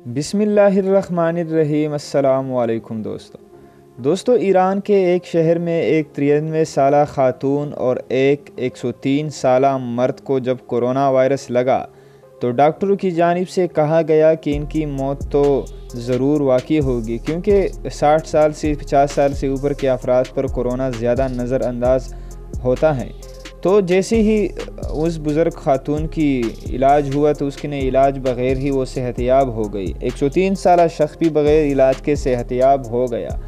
बिस्मिल्लाहिर्रहमानिर्रहीम। अस्सलामु अलैकुम दोस्तों, ईरान के एक शहर में एक 93 साला ख़ातून और एक 103 साला मर्द को जब कोरोना वायरस लगा तो डॉक्टरों की जानिब से कहा गया कि इनकी मौत तो ज़रूर वाक़ई होगी, क्योंकि 60 साल से 50 साल से ऊपर के अफराद पर कोरोना ज़्यादा नज़रअंदाज होता है। तो जैसे ही उस बुज़ुर्ग ख़ातून की इलाज हुआ तो उसके ने इलाज बग़ैर ही वो सेहतयाब हो गई। 103 साला शख्स भी बग़ैर इलाज के सेहतयाब हो गया।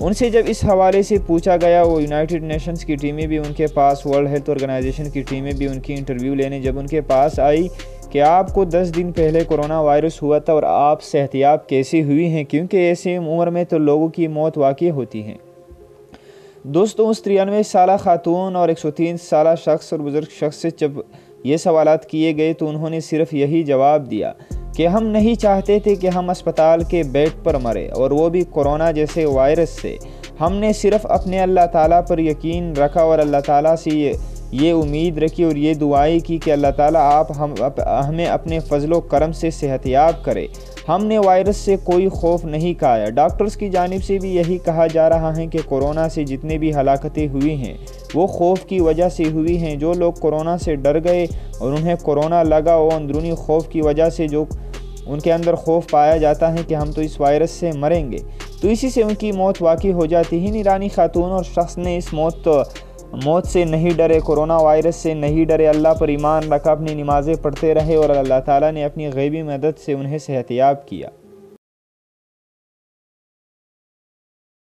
उनसे जब इस हवाले से पूछा गया, वो यूनाइटेड नेशंस की टीमें भी उनके पास, वर्ल्ड हेल्थ ऑर्गेनाइजेशन की टीमें भी उनकी इंटरव्यू लेने जब उनके पास आई कि आपको 10 दिन पहले कोरोना वायरस हुआ था और आप सेहतयाब कैसे हुई हैं, क्योंकि ऐसे उम्र में तो लोगों की मौत वाक़ई होती है। दोस्तों, उस 93 साला ख़ातून और 103 साला शख्स और बुज़ुर्ग शख्स से जब ये सवालात किए गए तो उन्होंने सिर्फ़ यही जवाब दिया कि हम नहीं चाहते थे कि हम अस्पताल के बेड पर मरे, और वो भी कोरोना जैसे वायरस से। हमने सिर्फ़ अपने अल्लाह ताला पर यकीन रखा और अल्लाह ताला से ये उम्मीद रखी और ये दुआएं की कि अल्लाह ताला हमें अपने फ़ज़लो करम से सेहतयाब करे। हमने वायरस से कोई खौफ नहीं खाया। डॉक्टर्स की जानिब से भी यही कहा जा रहा है कि कोरोना से जितने भी हलाकतें हुई हैं वो खौफ की वजह से हुई हैं। जो लोग कोरोना से डर गए और उन्हें कोरोना लगा, वो अंदरूनी खौफ की वजह से जो उनके अंदर खौफ पाया जाता है कि हम तो इस वायरस से मरेंगे, तो इसी से उनकी मौत वाक़ई हो जाती है। ईरानी खातून और शख्स ने इस मौत से नहीं डरे, कोरोना वायरस से नहीं डरे, अल्लाह पर ईमान रखा, अपनी नमाज़ें पढ़ते रहे और अल्लाह ताला ने अपनी गैबी मदद से उन्हें सेहतयाब किया।